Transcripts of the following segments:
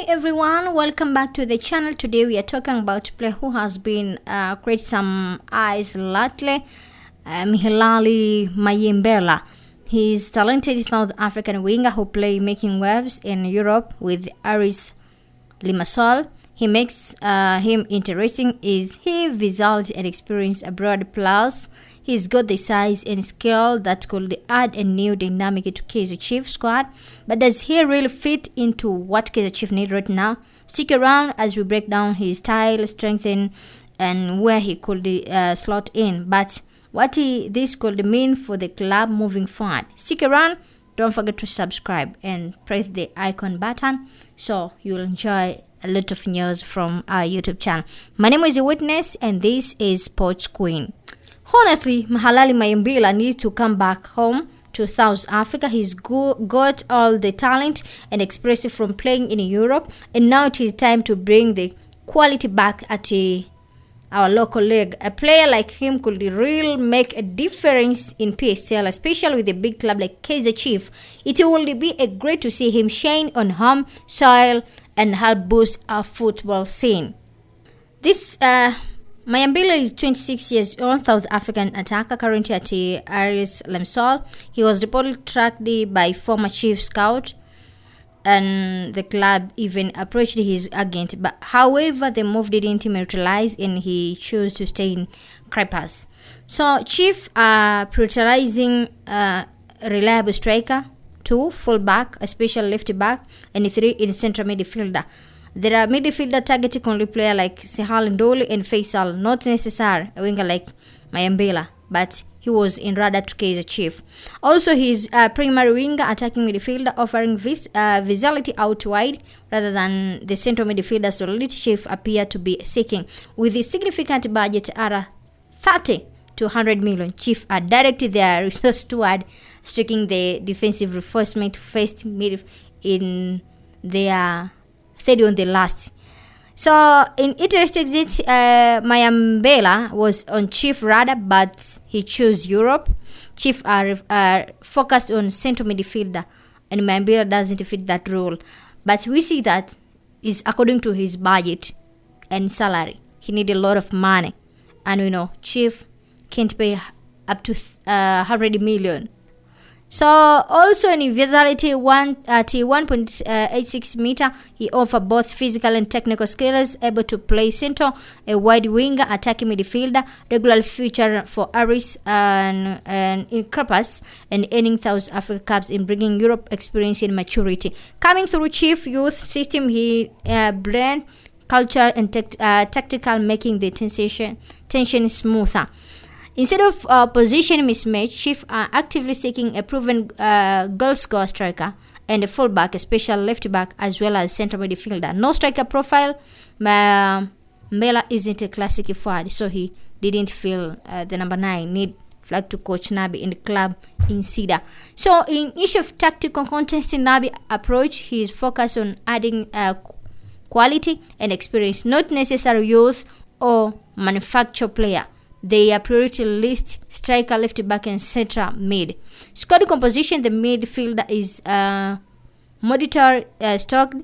Hey everyone, welcome back to the channel. Today we are talking about a player who has been created some eyes lately, Mayambela. He's talented South African winger who play making waves in Europe with Aris Limassol. He makes him interesting is he result and experience abroad, plus he's got the size and skill that could add a new dynamic to KAIZER CHIEFS squad. But does he really fit into what KAIZER CHIEFS need right now? Stick around as we break down his style, strength, and where he could slot in. But what this could mean for the club moving forward. Stick around. Don't forget to subscribe and press the icon button so you'll enjoy a lot of news from our YouTube channel. My name is Witness and this is Sports Queen. Honestly, Mayambela needs to come back home to South Africa. He's got all the talent and expressive from playing in Europe, and now it is time to bring the quality back at our local league. A player like him could really make a difference in PSL, especially with a big club like KAIZER CHIEFS. It will be great to see him shine on home soil and help boost our football scene. This Mayambela is 26 years old, South African attacker, currently at Aris Limassol. He was reportedly tracked by former chief scout, and the club even approached his agent. But however, the move didn't materialize, and he chose to stay in Cyprus. So Chief are prioritizing a reliable striker, 2 fullback, a special left back, and 3 in central midfielder. There are midfielder targeting only player like Sehal Ndoli and Faisal, not necessarily a winger like Mayambela, but he was in radar to KAIZER CHIEFS. Also, he's a primary winger, attacking midfielder, offering versatility out wide rather than the central midfielder, so leadership appear to be seeking. With a significant budget at 30 to 100 million, Chiefs are directed their resource toward striking the defensive reinforcement first mid in their third on the last. So in interest exit, Mayambela was on Chief radar, but he chose Europe. Chief are focused on central midfielder, and Mayambela doesn't fit that role. But we see that is according to his budget and salary. He need a lot of money, and we know Chief can't pay up to 100 million. So also in versatility, at 1.86 meter, he offers both physical and technical skills, able to play center, a wide winger, attacking midfielder, regular feature for Aris and in Cyprus, and earning South Africa Cups in bringing Europe experience and maturity. Coming through Chief youth system, he blend culture and tactical, making the tension smoother. Instead of position mismatch, Chiefs are actively seeking a proven goal scorer striker and a fullback, a special left back, as well as central midfielder. No striker profile. Mayambela isn't a classic forward, so he didn't feel the number 9 need flag to coach Nabi in the club in Cedar. So in each of tactical contest in Nabi approach, he is focused on adding quality and experience, not necessarily youth or manufacture player. They are priority list striker, left back, and central mid. Squad composition: the midfielder is monitor stocked,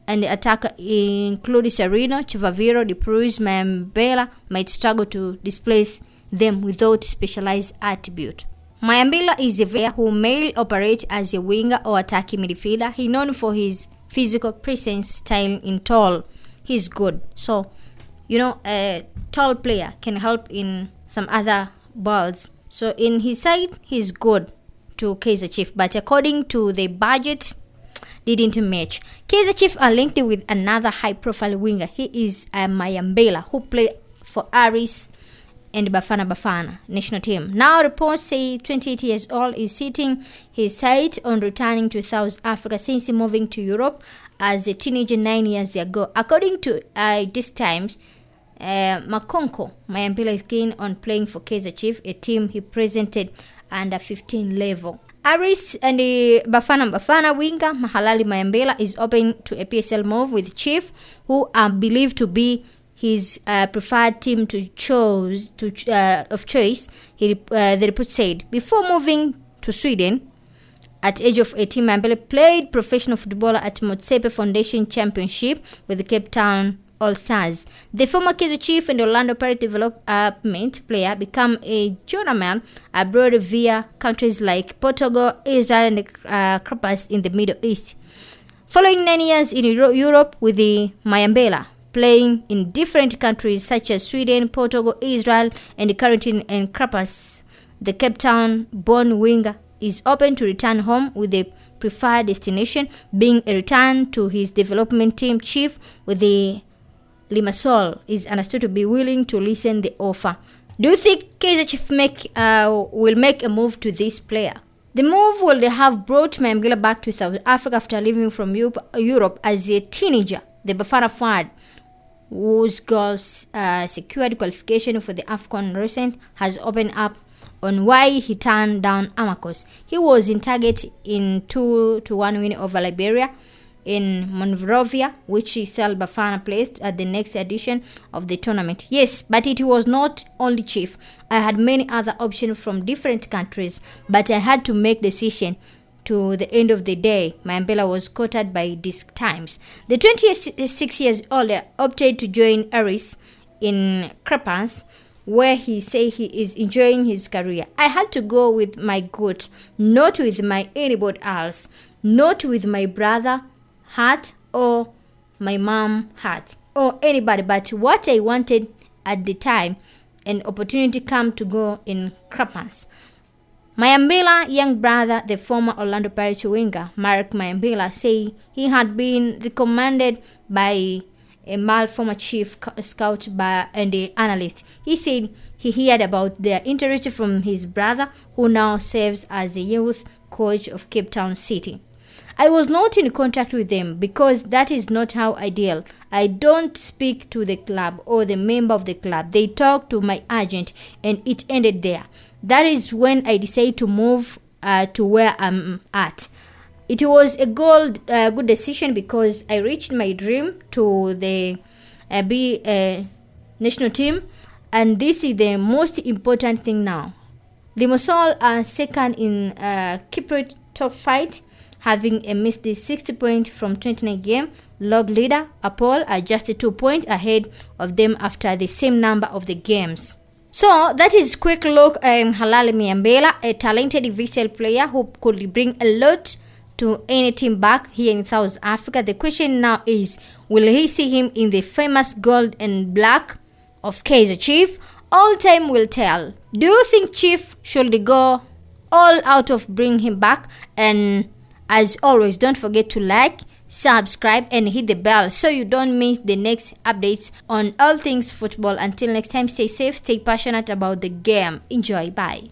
and the attacker includes Serino, Chivaviro, De Cruz. Mayambela might struggle to displace them without specialized attribute. Mayambela is a player who may operate as a winger or attacking midfielder. He's known for his physical presence, style in tall. He's good. So, you know, a tall player can help in some other balls. So in his side, he's good to KAIZER CHIEFS, but according to the budget, didn't match. KAIZER CHIEFS are linked with another high-profile winger. He is Mayambela, who played for Aris and Bafana national team. Now reports say 28 years old is setting his sight on returning to South Africa since moving to Europe as a teenager 9 years ago. According to this Times, Makonko, Mayambela is keen on playing for KAIZER CHIEFS, a team he presented under 15 level. Aris and the Bafana winger Mayambela is open to a PSL move with Chiefs, who are believed to be his preferred team of choice. The report said before moving to Sweden, At age of 18, Mayambela played professional football at Motsepe Foundation Championship with the Cape Town All-Stars. The former KAIZER Chief and Orlando Pirates development player became a journeyman abroad via countries like Portugal, Israel, and Cyprus in the Middle East. Following 9 years in Europe with the Mayambela, playing in different countries such as Sweden, Portugal, Israel, and currently in Cyprus, the Cape Town-born winger is open to return home, with the preferred destination being a return to his development team. Chief with the Limassol is understood to be willing to listen the offer. Do you think KAIZER Chief will make a move to this player? The move will have brought Mayambela back to South Africa after leaving from Europe as a teenager. The Bafana forward, whose goals secured qualification for the AFCON recent, has opened up on why he turned down Amakos. He was in target in 2-1 win over Liberia in Monrovia, which Sel Bafana placed at the next edition of the tournament. Yes, but it was not only Chief. I had many other options from different countries, but I had to make decision. To the end of the day, Mayambela was quoted by Disc Times. The 26 years old opted to join Aris in Cyprus, where he said he is enjoying his career. I had to go with my gut, not with my anybody else, not with my brother heart or my mom heart or anybody, but what I wanted at the time. An opportunity came to go in Cyprus. Mayambela, young brother, the former Orlando Pirates winger, Mark Mayambela, say he had been recommended by a male former chief scout and the analyst. He said he heard about their interest from his brother, who now serves as the youth coach of Cape Town City. I was not in contact with them because that is not how I deal. I don't speak to the club or the member of the club. They talk to my agent and it ended there. That is when I decided to move to where I'm at. It was a good decision because I reached my dream to be a national team, and this is the most important thing now. Limassol are second in Cypriot top 5, having a missed the 60 points from 29 games. Log leader Apol are just 2 points ahead of them after the same number of the games. So that is quick look at Halali Mayambela, a talented versatile player who could bring a lot to any team back here in South Africa. The question now is, will he see him in the famous gold and black of KAIZER Chief? All time will tell. Do you think Chief should go all out of bring him back? And as always, don't forget to like, subscribe and hit the bell so you don't miss the next updates on all things football. Until next time, stay safe, stay passionate about the game. Enjoy. Bye.